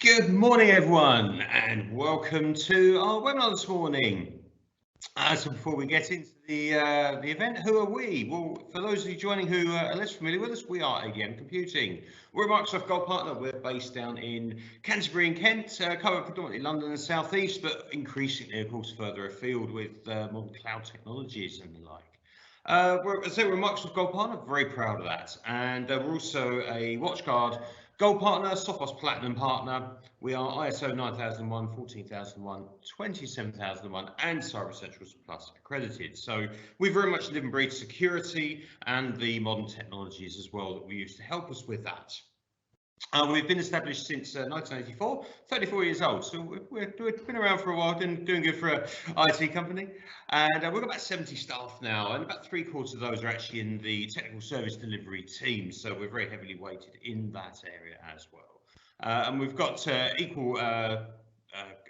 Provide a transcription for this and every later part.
Good morning, everyone, and welcome to our webinar this morning. So before we get into the event, who are we? Well, for those of you joining who are less familiar with us, we are ADM Computing. We're a Microsoft Gold partner. We're based down in Canterbury and Kent, cover predominantly London and South East, but increasingly, of course, further afield with modern cloud technologies and the like. We're a Microsoft Gold partner, very proud of that. And we're also a WatchGuard Gold partner, Sophos Platinum partner. We are ISO 9001, 14001, 27001 and Cyber Essentials Plus accredited. So we very much live and breathe security and the modern technologies as well that we use to help us with that. We've been established since 1984, 34 years old, so we've been around for a while, doing good for an IT company, and we've got about 70 staff now, and about 3/4 of those are actually in the technical service delivery team, so we're very heavily weighted in that area as well. And we've got equal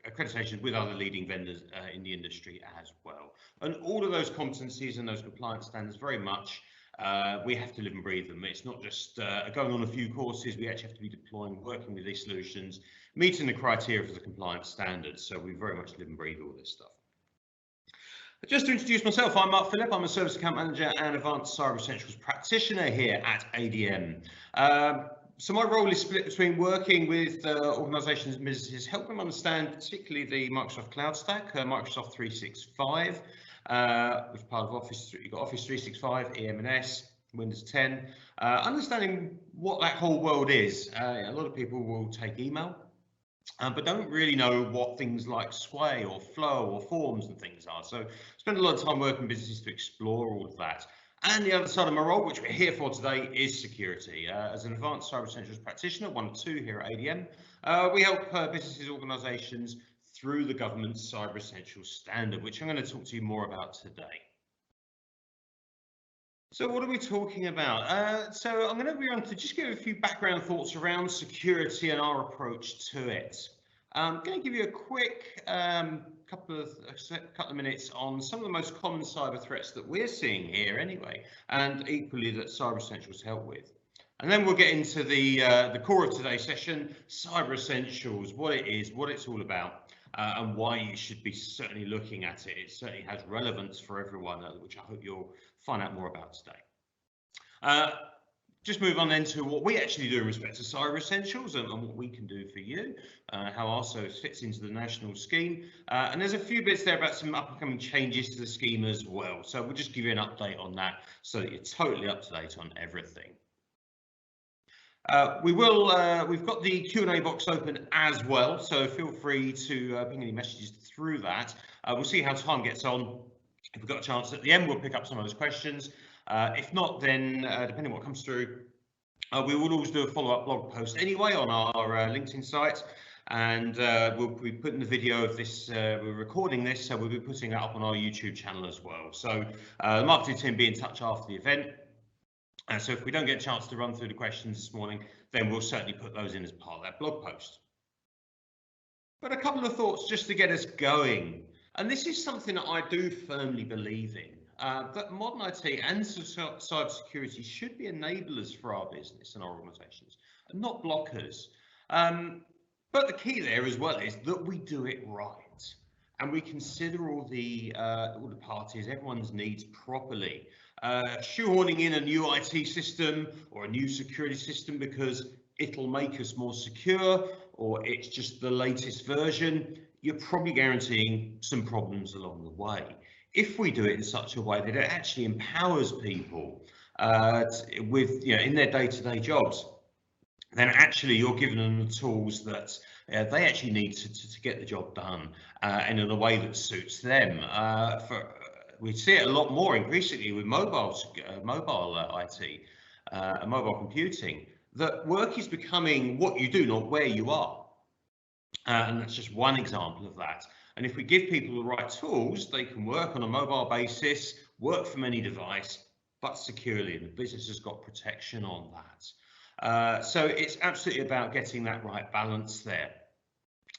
accreditation with other leading vendors in the industry as well. And all of those competencies and those compliance standards very much we have to live and breathe them. It's not just going on a few courses, we actually have to be deploying, working with these solutions, meeting the criteria for the compliance standards. So we very much live and breathe all this stuff. Just to introduce myself, I'm Mark Phillip. I'm a Service Account Manager and Advanced Cyber Essentials Practitioner here at ADM. So my role is split between working with organisations and businesses, helping them understand particularly the Microsoft Cloud Stack, Microsoft 365, which is part of Office. You've got Office 365, EM&S, Windows 10. Understanding what that whole world is. A lot of people will take email, but don't really know what things like Sway or Flow or Forms and things are. So spend a lot of time working with businesses to explore all of that. And the other side of my role, which we're here for today, is security. As an Advanced Cyber Essentials Practitioner, 1 or 2 here at ADM, we help businesses, organisations through the government's Cyber Essentials Standard, which I'm going to talk to you more about today. So what are we talking about? So I'm going to be on to just give a few background thoughts around security and our approach to it. I'm going to give you a quick couple of minutes on some of the most common cyber threats that we're seeing here anyway, and equally that Cyber Essentials help with. And then we'll get into the core of today's session, Cyber Essentials, what it is, what it's all about, and why you should be certainly looking at it. It certainly has relevance for everyone, which I hope you'll find out more about today. Just move on then to what we actually do in respect to Cyber Essentials and what we can do for you, how our service fits into the national scheme. And there's a few bits there about some upcoming changes to the scheme as well. So we'll just give you an update on that so that you're totally up to date on everything. We've got the Q&A box open as well, so feel free to ping any messages through that. We'll see how time gets on. If we've got a chance at the end, we'll pick up some of those questions. If not, then depending on what comes through, we will always do a follow-up blog post anyway on our LinkedIn site, and we'll be putting the video of this, we're recording this, so we'll be putting that up on our YouTube channel as well. So the marketing team be in touch after the event. So if we don't get a chance to run through the questions this morning, then we'll certainly put those in as part of that blog post. But a couple of thoughts just to get us going. And this is something that I do firmly believe in, that modern IT and cyber security should be enablers for our business and our organisations, and not blockers. But the key there as well is that we do it right, and we consider all the parties, everyone's needs properly. Shoehorning in a new IT system or a new security system because it'll make us more secure, or it's just the latest version, you're probably guaranteeing some problems along the way. If we do it in such a way that it actually empowers people with, in their day-to-day jobs, then actually you're giving them the tools that they actually need to get the job done, and in a way that suits them. We see it a lot more increasingly with mobile IT and mobile computing, that work is becoming what you do, not where you are. And that's just one example of that. And if we give people the right tools, they can work on a mobile basis, work from any device, but securely, and the business has got protection on that. So it's absolutely about getting that right balance there.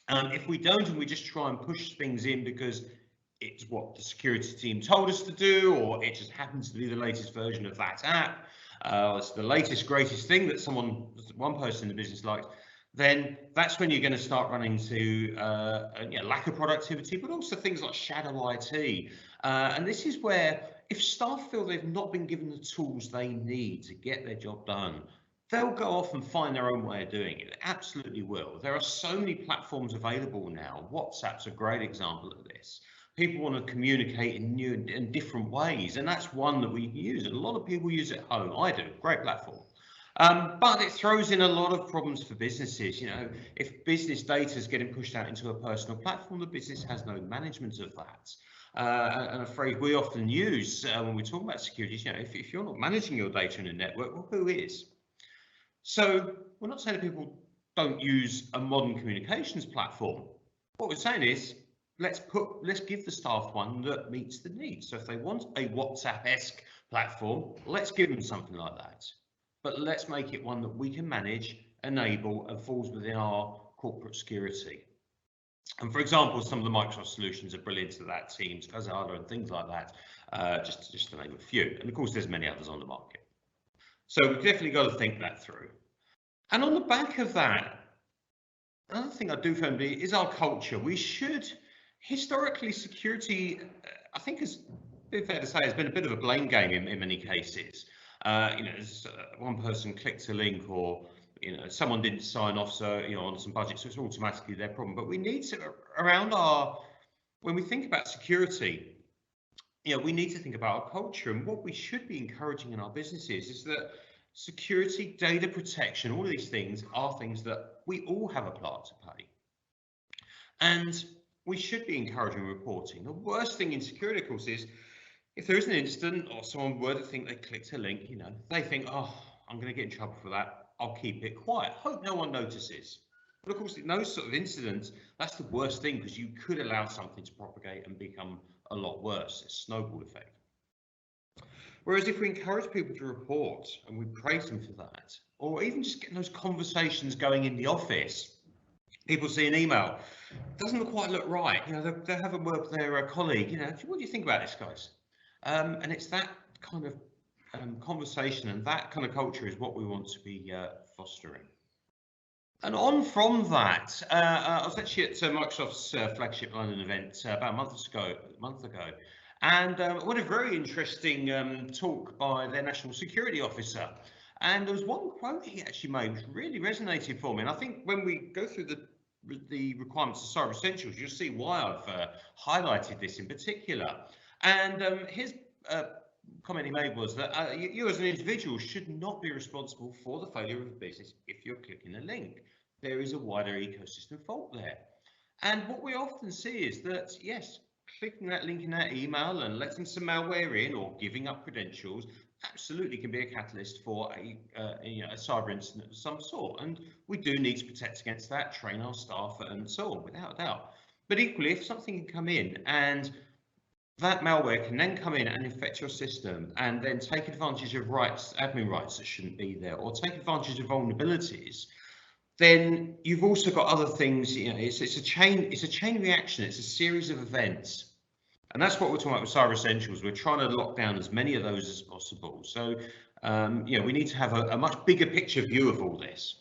If we don't, and we just try and push things in because it's what the security team told us to do, or it just happens to be the latest version of that app, it's the latest, greatest thing that one person in the business likes, then that's when you're going to start running into lack of productivity, but also things like shadow IT. And this is where, if staff feel they've not been given the tools they need to get their job done, they'll go off and find their own way of doing it. They absolutely will. There are so many platforms available now. WhatsApp's a great example of this. People want to communicate in new and different ways, and that's one that we use. And a lot of people use it at home. I do. Great platform. But it throws in a lot of problems for businesses. You know, if business data is getting pushed out into a personal platform, the business has no management of that. And a phrase we often use when we talk about security is, you know, if you're not managing your data in a network, well, who is? So we're not saying that people don't use a modern communications platform. What we're saying is, let's give the staff one that meets the needs. So if they want a WhatsApp-esque platform, let's give them something like that. But let's make it one that we can manage, enable, and falls within our corporate security. And for example, some of the Microsoft solutions are brilliant to that, Teams, Kazala, and things like that, just to name a few. And of course, there's many others on the market. So we've definitely got to think that through. And on the back of that, another thing I do firmly is our culture. We should, historically, security, I think it's fair to say, has been a bit of a blame game in many cases. You know, one person clicked a link, or someone didn't sign off, so on some budget, so it's automatically their problem. But we need to, when we think about security, we need to think about our culture, and what we should be encouraging in our businesses is that security, data protection, all of these things are things that we all have a part to play, and we should be encouraging reporting. The worst thing in security, of course, is if there is an incident or someone were to think they clicked a link, they think, oh, I'm going to get in trouble for that. I'll keep it quiet. Hope no one notices. But of course, in those sort of incidents, that's the worst thing, because you could allow something to propagate and become a lot worse. It's a snowball effect. Whereas if we encourage people to report and we praise them for that, or even just getting those conversations going in the office, people see an email, doesn't quite look right. They have a word with their colleague. What do you think about this, guys? And it's that kind of conversation and that kind of culture is what we want to be fostering. And on from that, I was actually at Microsoft's flagship London event about a month ago, and what a very interesting talk by their national security officer. And there was one quote he actually made which really resonated for me. And I think when we go through the requirements of Cyber Essentials, you'll see why I've highlighted this in particular. And his comment he made was that you as an individual should not be responsible for the failure of a business if you're clicking a link. There is a wider ecosystem fault there. And what we often see is that, yes, clicking that link in that email and letting some malware in or giving up credentials absolutely can be a catalyst for a cyber incident of some sort. And we do need to protect against that, train our staff and so on, without a doubt. But equally, if something can come in and that malware can then come in and infect your system and then take advantage of admin rights that shouldn't be there, or take advantage of vulnerabilities, then you've also got other things. It's a chain reaction. It's a series of events, and that's what we're talking about with Cyber Essentials. We're trying to lock down as many of those as possible. So we need to have a much bigger picture view of all this.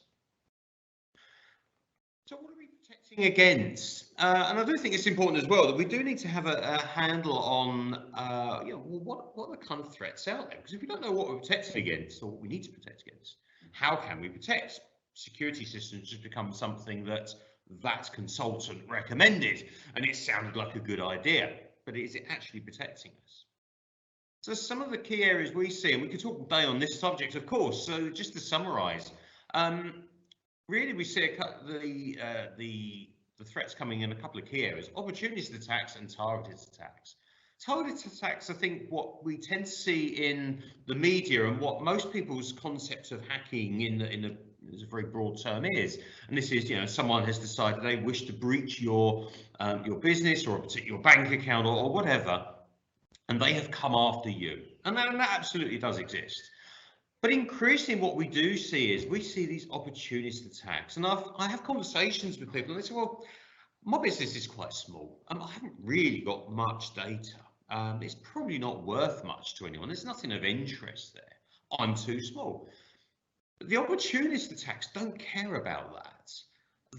So what are we protecting against? And I do think it's important as well that we do need to have a handle on what are the kind of threats out there, because if we don't know what we're protecting against or what we need to protect against, how can we protect? Security systems just become something that consultant recommended, and it sounded like a good idea, but is it actually protecting us? So some of the key areas we see, and we could talk all day on this subject, of course. So just to summarise, really we see the threats coming in a couple of key areas: opportunistic attacks and targeted attacks. Targeted attacks, I think, what we tend to see in the media and what most people's concept of hacking in a very broad term is, and this is, someone has decided they wish to breach your business or a particular bank account or whatever, and they have come after you, and that absolutely does exist. But increasingly what we do see is we see these opportunist attacks, and I have conversations with people and they say, well, my business is quite small. I haven't really got much data. It's probably not worth much to anyone. There's nothing of interest there. I'm too small. But the opportunist attacks don't care about that.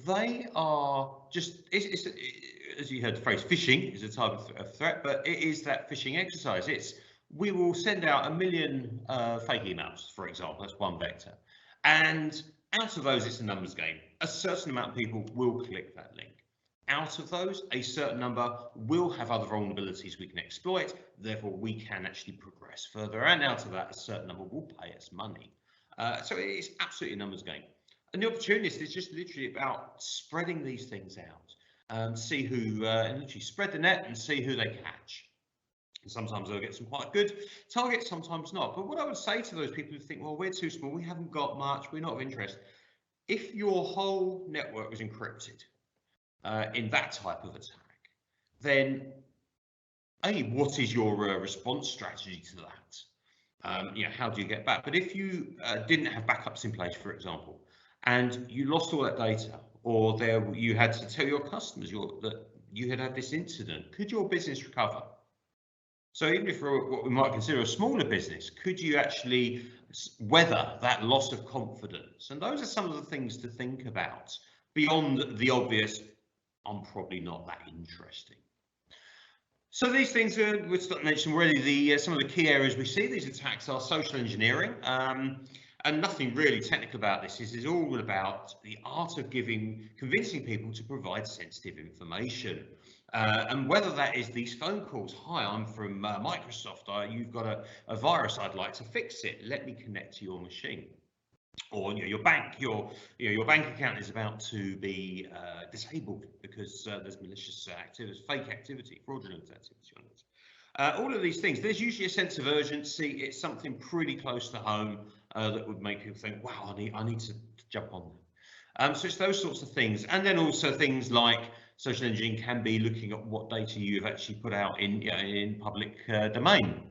they are just, as you heard the phrase, phishing is a type of threat, but it is that phishing exercise. We will send out 1 million fake emails, for example. That's one vector. And out of those, it's a numbers game. A certain amount of people will click that link. Out of those, a certain number will have other vulnerabilities we can exploit. Therefore, we can actually progress further. And out of that, a certain number will pay us money. So it is absolutely a numbers game. And the opportunist is just literally about spreading these things out, see who, and literally spread the net and see who they catch. And sometimes they'll get some quite good targets, sometimes not. But what I would say to those people who think, well, we're too small, we haven't got much, we're not of interest. If your whole network was encrypted in that type of attack, then what is your response strategy to that? How do you get back? But if you didn't have backups in place, for example, and you lost all that data, or you had to tell your customers that you had this incident, could your business recover? So even if for what we might consider a smaller business, could you actually weather that loss of confidence? And those are some of the things to think about beyond the obvious, I'm probably not that interesting. So these things we've mentioned already. Some of the key areas we see these attacks are social engineering, and nothing really technical about this. This is all about the art of convincing people to provide sensitive information. And whether that is these phone calls, hi, I'm from Microsoft, you've got a virus, I'd like to fix it, let me connect to your machine. Or your bank account is about to be disabled because there's malicious activity, fake activity, fraudulent activity on it. All of these things, there's usually a sense of urgency. It's something pretty close to home that would make people think, wow, I need to jump on that. So it's those sorts of things. And then also things like social engineering can be looking at what data you've actually put out in public domain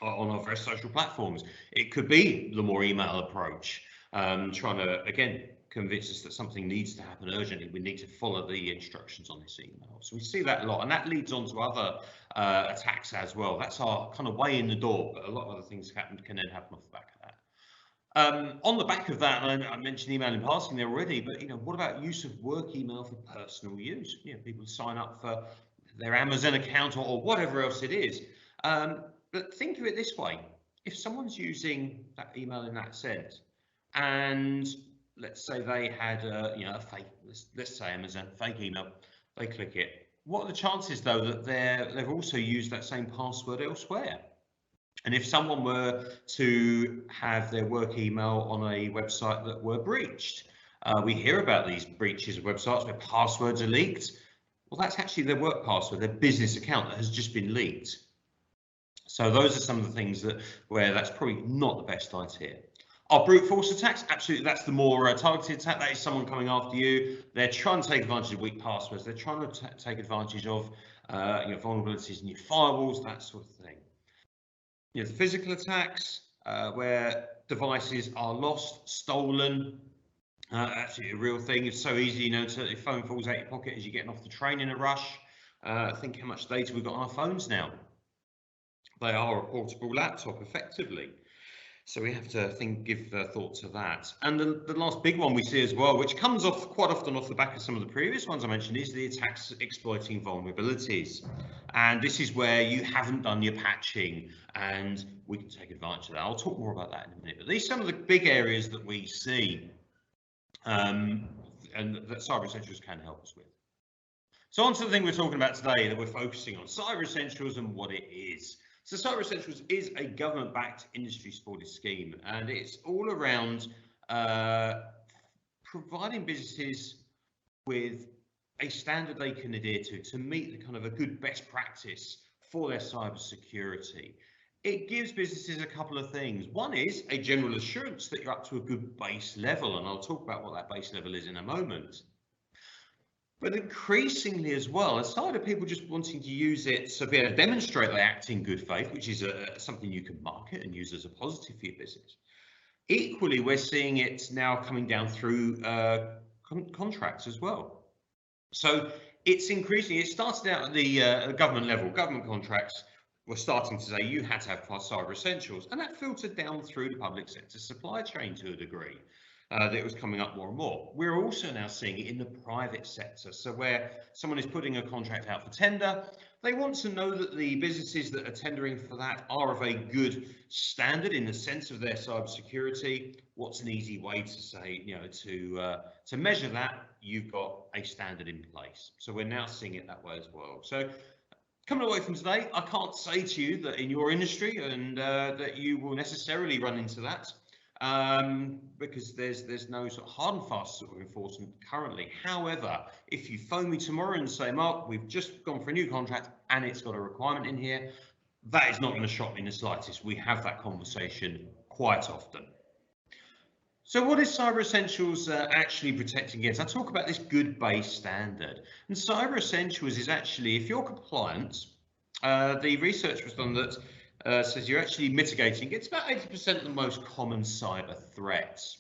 on our various social platforms. It could be the more email approach, trying to, again, convince us that something needs to happen urgently. We need to follow the instructions on this email. So we see that a lot, and that leads on to other attacks as well. That's our kind of way in the door, but a lot of other things can then happen off the back of that. On the back of that, and I mentioned email in passing there already, but what about use of work email for personal use? People sign up for their Amazon account or whatever else it is. But think of it this way: if someone's using that email in that sense, and let's say they had a fake, let's say Amazon fake email, they click it. What are the chances though that they've also used that same password elsewhere? And if someone were to have their work email on a website that were breached, we hear about these breaches of websites where passwords are leaked. Well, that's actually their work password, their business account that has just been leaked. So those are some of the things where that's probably not the best idea. Are brute force attacks? Absolutely, that's the more targeted attack. That is someone coming after you. They're trying to take advantage of weak passwords. They're trying to take advantage of vulnerabilities in your firewalls, that sort of thing. The physical attacks, where devices are lost, stolen, actually a real thing. It's so easy, your phone falls out your pocket as you're getting off the train in a rush. Think how much data we've got on our phones now. They are a portable laptop, effectively. So we have to give thought to that. And the last big one we see as well, which comes off quite often off the back of some of the previous ones I mentioned, is the attacks exploiting vulnerabilities. And this is where you haven't done your patching, and we can take advantage of that. I'll talk more about that in a minute. But these are some of the big areas that we see and that Cyber Essentials can help us with. So on to the thing we're talking about today that we're focusing on, Cyber Essentials and what it is. So Cyber Essentials is a government-backed industry-supported scheme, and it's all around providing businesses with a standard they can adhere to meet the kind of a good best practice for their cyber security. It gives businesses a couple of things. One is a general assurance that you're up to a good base level, and I'll talk about what that base level is in a moment. But increasingly as well, aside of people just wanting to use it to be able to demonstrate they act in good faith, which is something you can market and use as a positive for your business, equally we're seeing it now coming down through contracts as well. So it's increasing. It started out at the government level. Government contracts were starting to say you had to have Cyber Essentials, and that filtered down through the public sector supply chain to a degree. that it was coming up more and more. We're also now seeing it in the private sector. So where someone is putting a contract out for tender, they want to know that the businesses that are tendering for that are of a good standard in the sense of their cybersecurity. What's an easy way to say, to measure that? You've got a standard in place. So we're now seeing it that way as well. So coming away from today, I can't say to you that in your industry and that you will necessarily run into that, because there's no sort of hard and fast sort of enforcement currently. However, if you phone me tomorrow and say, Mark, we've just gone for a new contract and it's got a requirement in here, that is not going to shock me in the slightest. We have that conversation quite often. So what is Cyber Essentials actually protecting against? I talk about this good base standard. And Cyber Essentials is actually, if you're compliant, the research was done that says you're actually mitigating, it's about 80% of the most common cyber threats.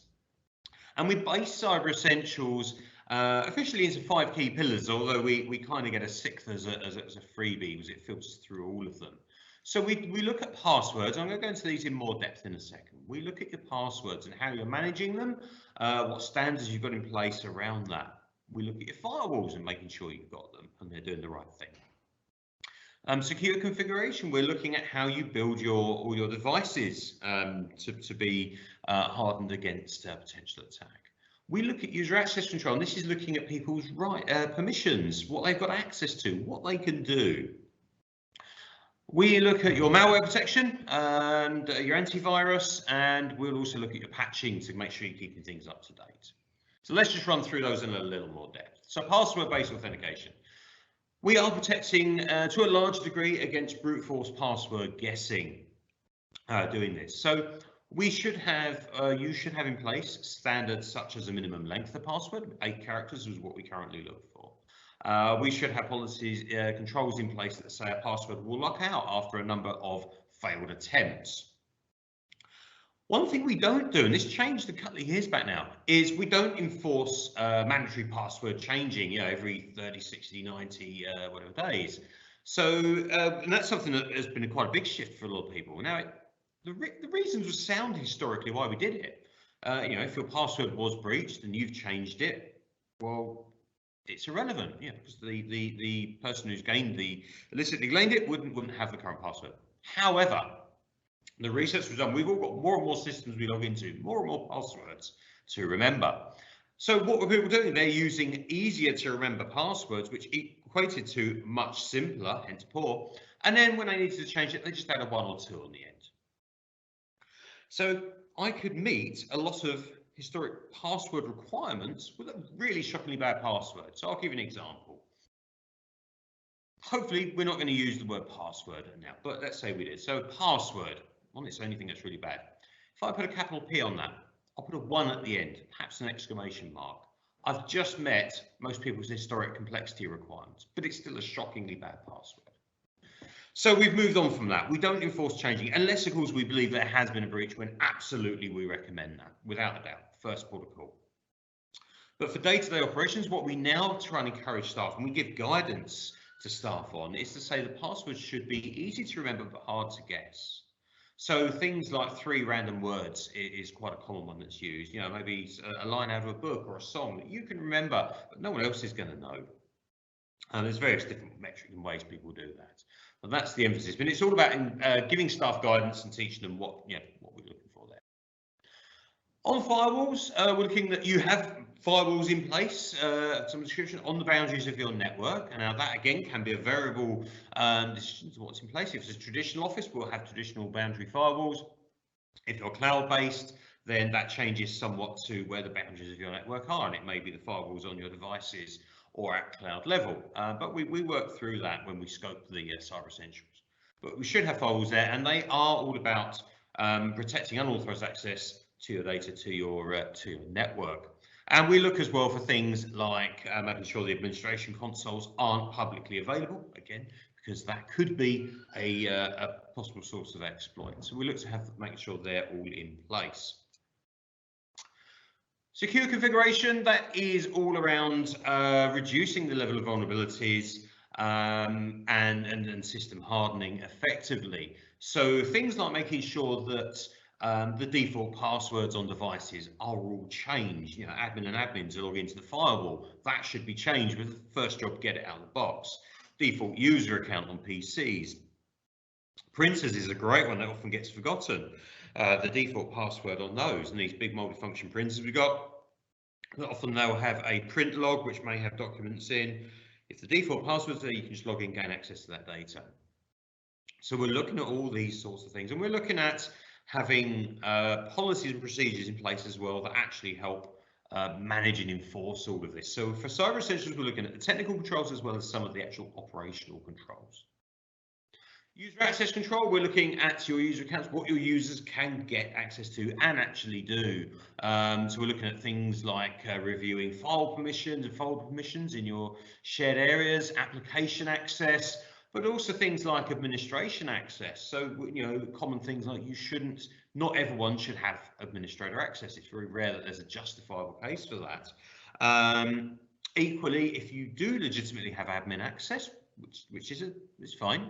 And we base Cyber Essentials officially into 5 key pillars, although we kind of get a 6th as a freebie because it filters through all of them. So we look at passwords. I'm going to go into these in more depth in a second. We look at your passwords and how you're managing them, what standards you've got in place around that. We look at your firewalls and making sure you've got them and they're doing the right thing. Secure configuration, we're looking at how you build all your devices to be hardened against potential attack. We look at user access control, and this is looking at people's permissions, what they've got access to, what they can do. We look at your malware protection and your antivirus, and we'll also look at your patching to make sure you're keeping things up to date. So let's just run through those in a little more depth. So password-based authentication. We are protecting to a large degree against brute force password guessing doing this. So we should have, you should have in place standards such as a minimum length of password. 8 characters is what we currently look for. We should have policies, controls in place that say a password will lock out after a number of failed attempts. One thing we don't do, and this changed a couple of years back now, is we don't enforce mandatory password changing, every 30, 60, 90, whatever days. So, and that's something that has been quite a big shift for a lot of people. Now, the reasons were sound historically why we did it. If your password was breached and you've changed it, well, it's irrelevant, because the person who's illicitly gained it wouldn't have the current password. However, the research was done. We've all got more and more systems we log into, more and more passwords to remember. So what were people doing? They're using easier to remember passwords, which equated to much simpler, hence poor. And then when they needed to change it, they just added 1 or 2 on the end. So I could meet a lot of historic password requirements with a really shockingly bad password. So I'll give you an example. Hopefully we're not going to use the word password now, but let's say we did. So password, well, it's anything that's really bad. If I put a capital P on that, I'll put a 1 at the end, perhaps an exclamation mark. I've just met most people's historic complexity requirements, but it's still a shockingly bad password. So we've moved on from that. We don't enforce changing, unless, of course, we believe there has been a breach, when absolutely we recommend that, without a doubt, first protocol. But for day-to-day operations, what we now try and encourage staff, and we give guidance to staff on, is to say the passwords should be easy to remember but hard to guess. So things like 3 random words is quite a common one that's used. Maybe a line out of a book or a song that you can remember, but no one else is going to know. And there's various different metrics and ways people do that. But that's the emphasis. But it's all about giving staff guidance and teaching them what we're looking for there. On firewalls, we're looking that you have firewalls in place, some description on the boundaries of your network. And now that again can be a variable decision to what's in place. If it's a traditional office, we'll have traditional boundary firewalls. If you're cloud-based, then that changes somewhat to where the boundaries of your network are, and it may be the firewalls on your devices or at cloud level. But we work through that when we scope the Cyber Essentials. But we should have firewalls there, and they are all about protecting unauthorized access to your data, to your network. And we look as well for things like making sure the administration consoles aren't publicly available, again, because that could be a possible source of exploit. So we look to making sure they're all in place. Secure configuration, that is all around reducing the level of vulnerabilities and system hardening effectively. So things like making sure that The default passwords on devices are all changed. You know, admin and admin to log into the firewall, that should be changed with the first job, get it out of the box. Default user account on PCs. Printers is a great one that often gets forgotten. The default password on those, and these big multifunction printers we've got, often they'll have a print log which may have documents in. If the default password's there, you can just log in, gain access to that data. So we're looking at all these sorts of things, and we're looking at having policies and procedures in place as well that actually help manage and enforce all of this. So for Cyber Essentials, we're looking at the technical controls as well as some of the actual operational controls. User access control, we're looking at your user accounts, what your users can get access to and actually do. So we're looking at things like reviewing file permissions and folder permissions in your shared areas, application access, but also things like administration access. So, you know, common things like not everyone should have administrator access. It's very rare that there's a justifiable case for that. Equally, if you do legitimately have admin access, which is fine,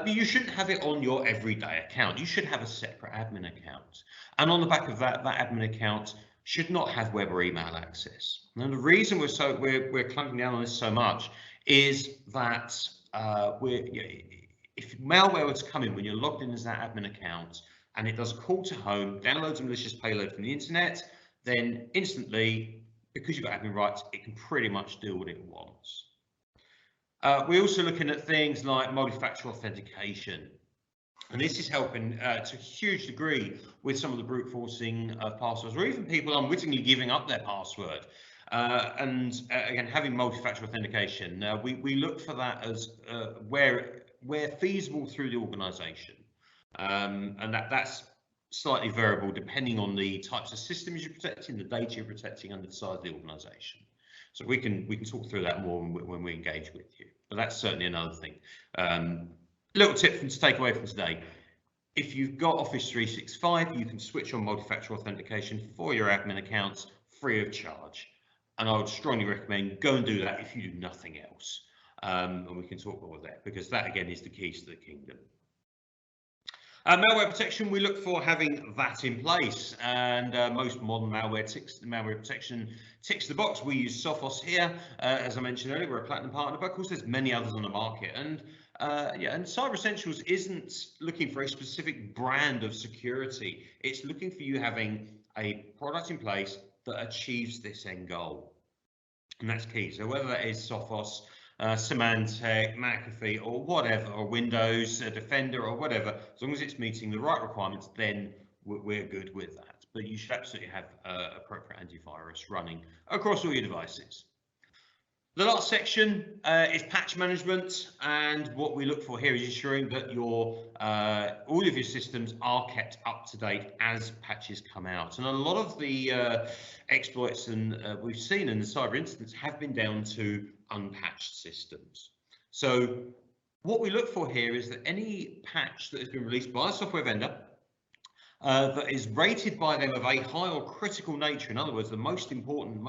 you shouldn't have it on your everyday account. You should have a separate admin account. And on the back of that, that admin account should not have web or email access. Now, the reason we're clamping down on this so much is that if malware were to come in when you're logged in as that admin account and it does a call to home, downloads a malicious payload from the internet, then instantly, because you've got admin rights, it can pretty much do what it wants. We're also looking at things like multi-factor authentication. And this is helping to a huge degree with some of the brute forcing of passwords, or even people unwittingly giving up their password. Again, having multi-factor authentication, we look for that as where feasible through the organization. And that's slightly variable depending on the types of systems you're protecting, the data you're protecting, and the size of the organization. So we can talk through that more when we engage with you, but that's certainly another thing. Little tip to take away from today: if you've got Office 365, you can switch on multi-factor authentication for your admin accounts free of charge, and I would strongly recommend go and do that if you do nothing else. And we can talk more there, because that again is the keys to the kingdom. Malware protection, we look for having that in place, and most modern malware protection ticks the box. We use Sophos here, as I mentioned earlier, we're a platinum partner, but of course there's many others on the market, and and Cyber Essentials isn't looking for a specific brand of security. It's looking for you having a product in place that achieves this end goal, and that's key. So whether that is Sophos, Symantec, McAfee, or whatever, or Windows, Defender, or whatever, as long as it's meeting the right requirements, then we're good with that. But you should absolutely have appropriate antivirus running across all your devices. The last section is patch management, and what we look for here is ensuring that all of your systems are kept up to date as patches come out. And a lot of the exploits we've seen in the cyber incidents have been down to unpatched systems. So what we look for here is that any patch that has been released by a software vendor that is rated by them of a high or critical nature, in other words, the most important,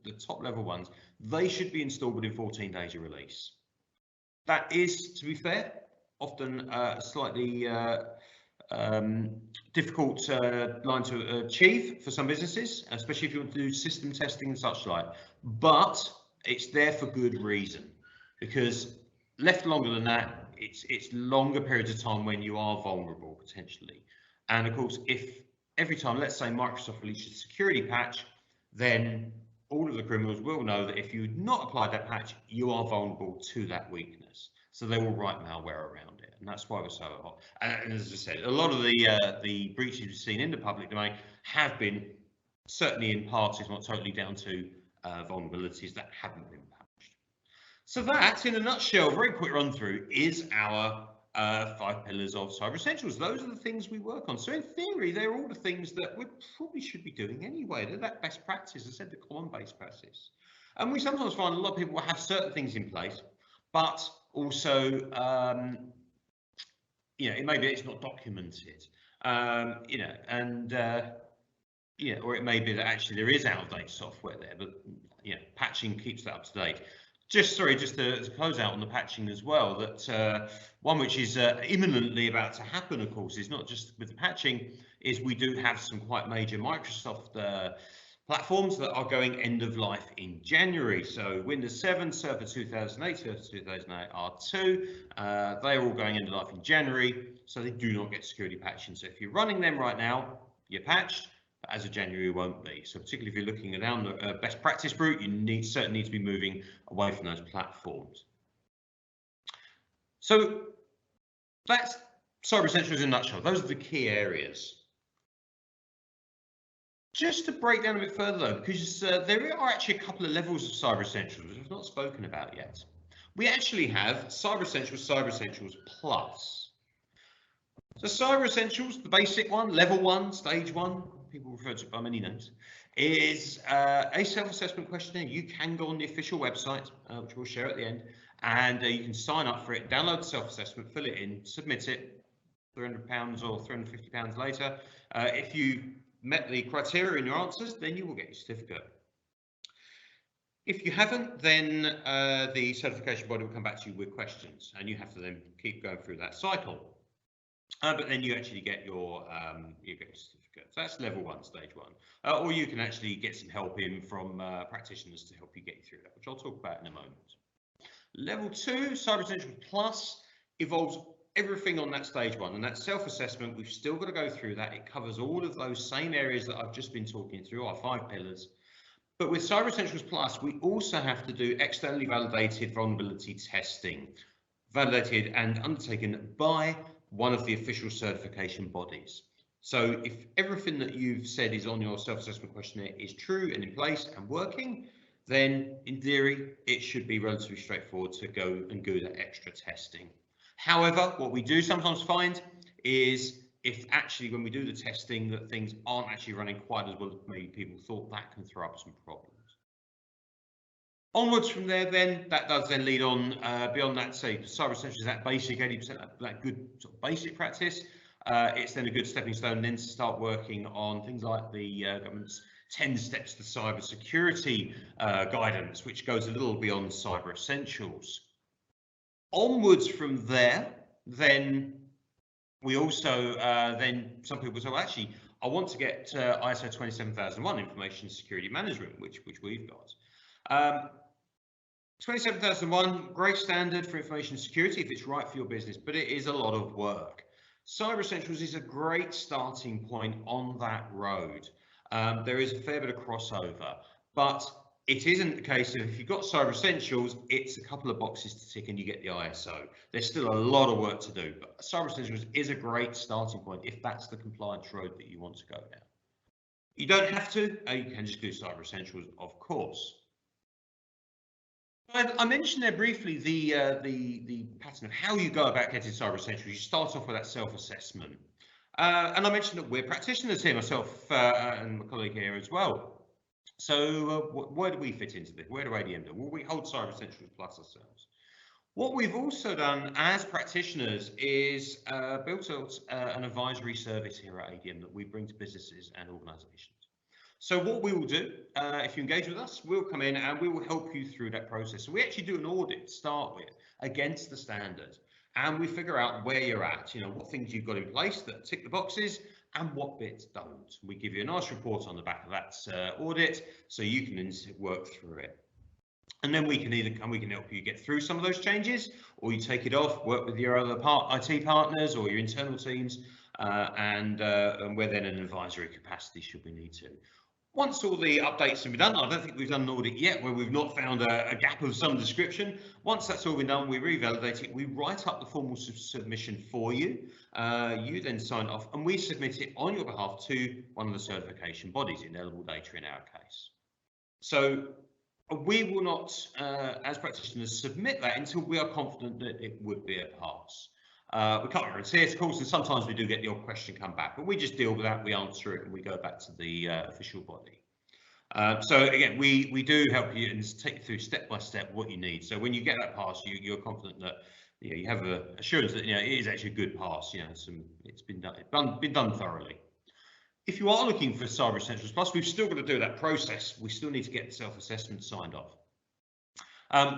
the top level ones, they should be installed within 14 days of release. That is, to be fair, often a slightly difficult line to achieve for some businesses, especially if you want to do system testing and such like, but it's there for good reason, because left longer than that, it's longer periods of time when you are vulnerable potentially. And of course, if every time, let's say Microsoft releases a security patch, then all of the criminals will know that if you'd not applied that patch, you are vulnerable to that weakness. So they will write malware around it, and that's why we're so hot. And as I said, a lot of the breaches we've seen in the public domain have been, certainly in parts, if not totally, down to vulnerabilities that haven't been patched. So that, in a nutshell, very quick run through, is our 5 pillars of Cyber Essentials. Those are the things we work on. So in theory, they're all the things that we probably should be doing anyway. They're that best practice, I said, the common best practice. And we sometimes find a lot of people will have certain things in place, but also, maybe it's not documented, or it may be that actually there is out-of-date software there, but patching keeps that up to date. Just to close out on the patching as well, that one which is imminently about to happen, of course, is not just with the patching, is we do have some quite major Microsoft platforms that are going end of life in January. So Windows 7, Server 2008, Server 2008 R2, they're all going end of life in January, so they do not get security patching. So if you're running them right now, you're patched. But as of January, you won't be. So particularly if you're looking down the best practice route, you certainly need to be moving away from those platforms. So that's Cyber Essentials in a nutshell. Those are the key areas. Just to break down a bit further though, because there are actually a couple of levels of Cyber Essentials which we've not spoken about yet. We actually have Cyber Essentials Plus. So Cyber Essentials, the basic one, level 1, stage 1, people refer to it by many names, is a self-assessment questionnaire. You can go on the official website, which we'll share at the end, and you can sign up for it, download the self-assessment, fill it in, submit it, £300 or £350 later. If you met the criteria in your answers, then you will get your certificate. If you haven't, then the certification body will come back to you with questions, and you have to then keep going through that cycle. But then you actually get your certificate. So that's level 1, stage 1. Or you can actually get some help in from practitioners to help you get through that, which I'll talk about in a moment. Level 2, Cyber Essentials Plus, involves everything on that stage 1, and that self-assessment, we've still got to go through that. It covers all of those same areas that I've just been talking through, our 5 pillars. But with Cyber Essentials Plus, we also have to do externally validated vulnerability testing, validated and undertaken by one of the official certification bodies. So if everything that you've said is on your self-assessment questionnaire is true and in place and working, then in theory, it should be relatively straightforward to go and do that extra testing. However, what we do sometimes find is if actually when we do the testing that things aren't actually running quite as well as maybe people thought, that can throw up some problems. Onwards from there, then that does then lead on beyond that. Say Cyber Essentials is that basic 80% of that good sort of basic practice. It's then a good stepping stone then to start working on things like the government's 10 steps to cyber security guidance, which goes a little beyond Cyber Essentials. Onwards from there, then we also then some people say, well, actually, I want to get ISO 27001 information security management, which we've got. 27001, great standard for information security if it's right for your business, but it is a lot of work. Cyber Essentials is a great starting point on that road. There is a fair bit of crossover, but it isn't the case of if you've got Cyber Essentials, it's a couple of boxes to tick and you get the ISO. There's still a lot of work to do, but Cyber Essentials is a great starting point if that's the compliance road that you want to go down. You don't have to, you can just do Cyber Essentials, of course. I mentioned there briefly the pattern of how you go about getting Cyber Essentials. You start off with that self-assessment. And I mentioned that we're practitioners here, myself and my colleague here as well. So where do we fit into this? Where do ADM do? Well, we hold Cyber Essentials Plus ourselves. What we've also done as practitioners is built out an advisory service here at ADM that we bring to businesses and organisations. So what we will do, if you engage with us, we'll come in and we will help you through that process. So we actually do an audit to start with against the standard, and we figure out where you're at, what things you've got in place that tick the boxes and what bits don't. We give you a nice report on the back of that audit so you can work through it. And then we can help you get through some of those changes, or you take it off, work with your other IT partners or your internal teams, and we're then in an advisory capacity should we need to. Once all the updates have been done, I don't think we've done an audit yet where we've not found a gap of some description. Once that's all been done, we revalidate it, we write up the formal submission for you. You then sign off and we submit it on your behalf to one of the certification bodies, Indelible Data in our case. So we will not, as practitioners, submit that until we are confident that it would be a pass. We can't guarantee it, of course, and sometimes we do get the odd question come back, but we just deal with that, we answer it, and we go back to the official body. So again, we do help you and take you through step by step what you need. So when you get that pass, you're confident that you have an assurance that it is actually a good pass. It's been done thoroughly. If you are looking for Cyber Essentials Plus, we've still got to do that process. We still need to get the self-assessment signed off.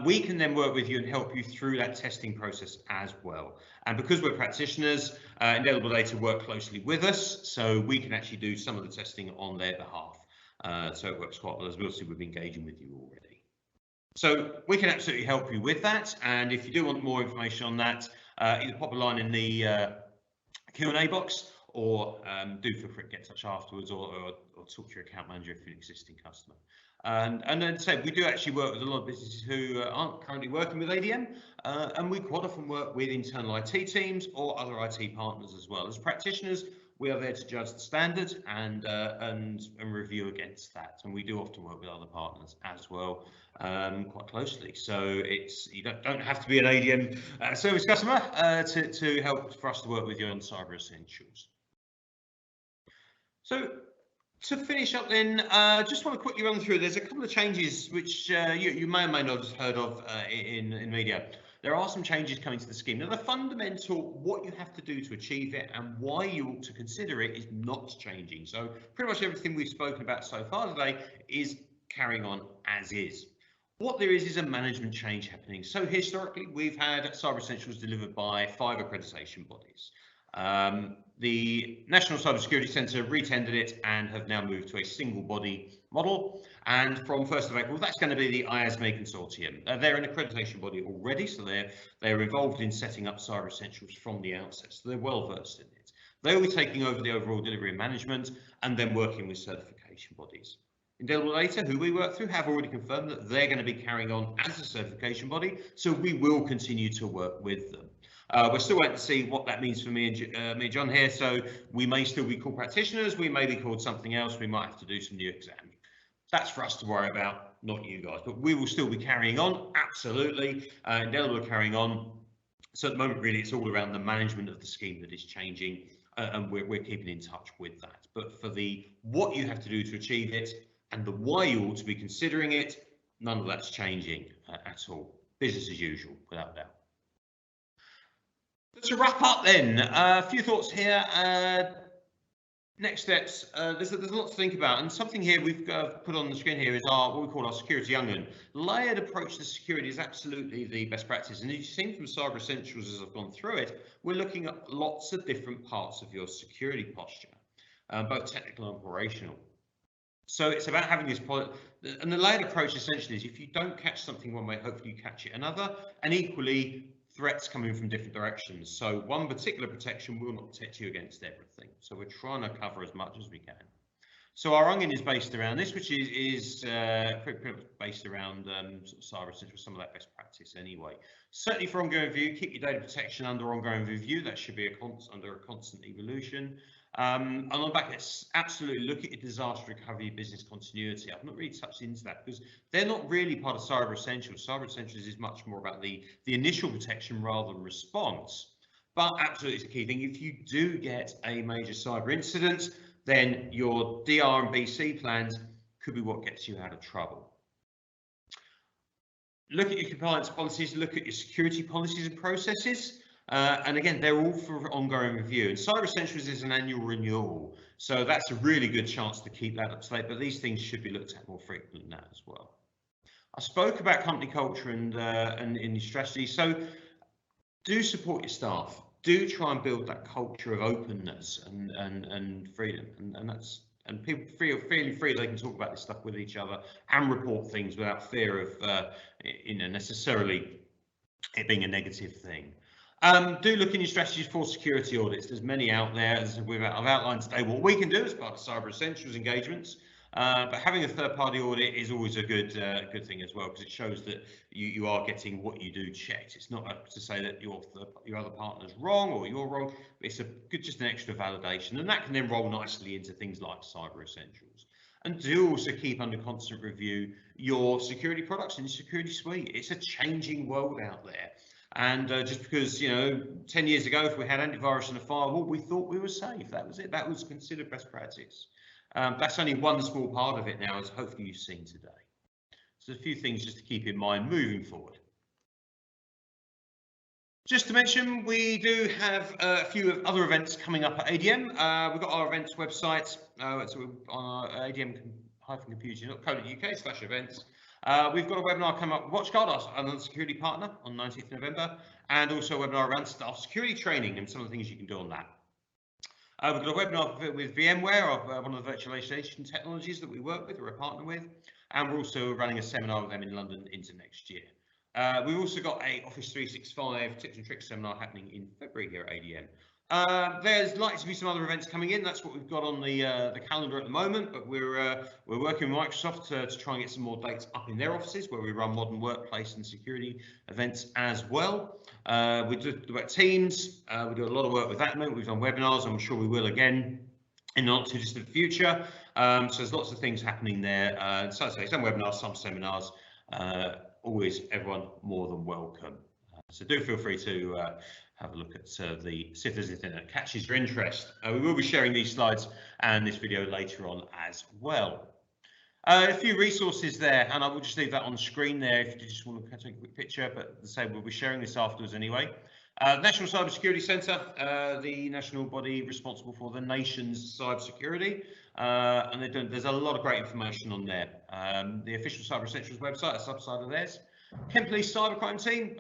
we can then work with you and help you through that testing process as well. And because we're practitioners, Indelible Data work closely with us, so we can actually do some of the testing on their behalf. So it works quite well, as we'll see, we've been engaging with you already. So we can absolutely help you with that. And if you do want more information on that, either pop a line in the Q&A box, or do feel free to get in touch afterwards, or talk to your account manager if you're an existing customer. And then say, we do actually work with a lot of businesses who aren't currently working with ADM, and we quite often work with internal IT teams or other IT partners as well. As practitioners, we are there to judge the standard and review against that, and we do often work with other partners as well, quite closely. So you don't have to be an ADM service customer to help for us to work with you on Cyber Essentials. So to finish up then, just want to quickly run through, there's a couple of changes which you may or may not have heard of in media. There are some changes coming to the scheme. Now, the fundamental, what you have to do to achieve it and why you ought to consider it is not changing. So pretty much everything we've spoken about so far today is carrying on as is. What there is a management change happening. So historically, we've had Cyber Essentials delivered by 5 accreditation bodies. The National Cybersecurity Centre retendered it and have now moved to a single body model. And from 1st of April, that's going to be the IASME Consortium. They're an accreditation body already, so they're involved in setting up Cyber Essentials from the outset, so they're well versed in it. They'll be taking over the overall delivery and management and then working with certification bodies. Indelible Data, who we work through, have already confirmed that they're going to be carrying on as a certification body, so we will continue to work with them. We're still waiting to see what that means for me and John here. So we may still be called practitioners, we may be called something else, we might have to do some new exams. That's for us to worry about, not you guys. But we will still be carrying on, absolutely. Indelible are carrying on. So at the moment, really, it's all around the management of the scheme that is changing, and we're keeping in touch with that. But for the what you have to do to achieve it and the why you ought to be considering it, none of that's changing at all. Business as usual, without doubt. To wrap up then, a few thoughts here. Next steps, there's a lot to think about, and something here we've put on the screen here is what we call our security onion. Layered approach to security is absolutely the best practice, and as you've seen from Cyber Essentials as I've gone through it, we're looking at lots of different parts of your security posture, both technical and operational. So it's about having this product, and the layered approach essentially is if you don't catch something one way, hopefully you catch it another, and equally threats coming from different directions. So one particular protection will not protect you against everything. So we're trying to cover as much as we can. So our onion is based around this, which is pretty much based around sort of Cyber Essentials, some of that best practice anyway. Certainly for ongoing review, keep your data protection under ongoing review. That should be under a constant evolution. And on the back, let's absolutely look at your disaster recovery, your business continuity. I've not really touched into that because they're not really part of Cyber Essentials. Cyber Essentials is much more about the initial protection rather than response. But absolutely, it's a key thing. If you do get a major cyber incident, then your DR and BC plans could be what gets you out of trouble. Look at your compliance policies, look at your security policies and processes. And again, they're all for ongoing review. And Cyber Essentials is an annual renewal. So that's a really good chance to keep that up to date. But these things should be looked at more frequently than that as well. I spoke about company culture and in your strategy. So do support your staff. Do try and build that culture of openness and freedom. And people feeling free, they can talk about this stuff with each other and report things without fear of necessarily it being a negative thing. Do look in your strategies for security audits. There's many out there, as I've outlined today, what we can do as part of Cyber Essentials engagements. But having a third-party audit is always a good thing as well, because it shows that you are getting what you do checked. It's not to say that your other partner's wrong or you're wrong. It's just an extra validation, and that can then roll nicely into things like Cyber Essentials. And do also keep under constant review your security products and your security suite. It's a changing world out there. And just because, 10 years ago, if we had antivirus and a firewall, we thought we were safe. That was it. That was considered best practice. That's only one small part of it now, as hopefully you've seen today. So a few things just to keep in mind moving forward. Just to mention, we do have a few other events coming up at ADM. We've got our events website, so on our ADM-computing.co.uk/events. We've got a webinar coming up, WatchGuard, another security partner, on 19th November, and also a webinar around staff security training and some of the things you can do on that. We've got a webinar with VMware, one of the virtualization technologies that we work with or are a partner with, and we're also running a seminar with them in London into next year. We've also got a Office 365 tips and tricks seminar happening in February here at ADM. There's likely to be some other events coming in. That's what we've got on the calendar at the moment, but we're working with Microsoft to try and get some more dates up in their offices where we run modern workplace and security events as well. We do about Teams. We do a lot of work with that at the moment. We've done webinars. I'm sure we will again in the not too distant future. So there's lots of things happening there. So I say some webinars, some seminars. Always everyone more than welcome. So do feel free to have a look at see if there's anything that catches your interest. We will be sharing these slides and this video later on as well. A few resources there, and I will just leave that on the screen there if you just want to take a quick picture, but as I say, we'll be sharing this afterwards anyway. National Cybersecurity Centre, the national body responsible for the nation's cybersecurity, and there's a lot of great information on there. The official Cyber Essentials website, a subsite of theirs. Kent Police Cybercrime Team,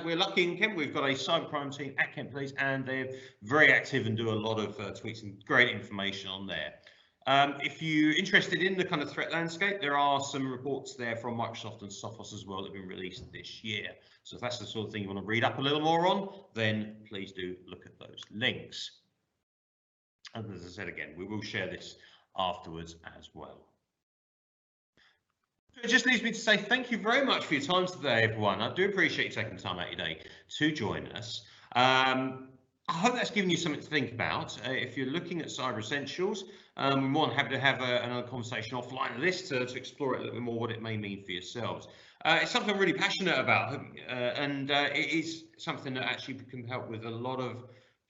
we're lucky in Kent, we've got a cybercrime team at Kent Police, and they're very active and do a lot of tweets and great information on there. If you're interested in the kind of threat landscape, there are some reports there from Microsoft and Sophos as well that have been released this year. So if that's the sort of thing you want to read up a little more on, then please do look at those links. And as I said again, we will share this afterwards as well. It just leaves me to say thank you very much for your time today, everyone. I do appreciate you taking time out of your day to join us. I hope that's given you something to think about. If you're looking at Cyber Essentials, we're more than happy to have another conversation offline of this to explore it a little bit more, what it may mean for yourselves. It's something I'm really passionate about, and it is something that actually can help with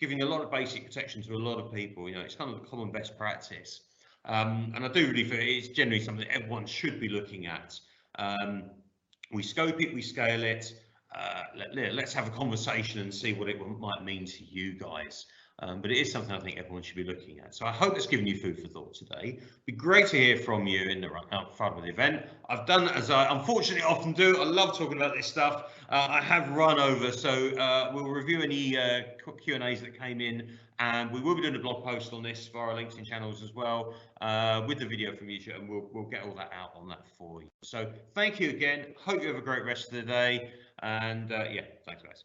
giving a lot of basic protection to a lot of people. You know, it's kind of the common best practice. And I do really feel it's generally something that everyone should be looking at. We scope it, we scale it. Let's have a conversation and see what it might mean to you guys. But it is something I think everyone should be looking at. So I hope it's given you food for thought today. It'd be great to hear from you in the front of the event. I've done as I unfortunately often do. I love talking about this stuff. I have run over, so we'll review any Q&As that came in, and we will be doing a blog post on this via our LinkedIn channels as well, with the video from YouTube, and we'll get all that out on that for you. So thank you again. Hope you have a great rest of the day, and yeah, thanks guys.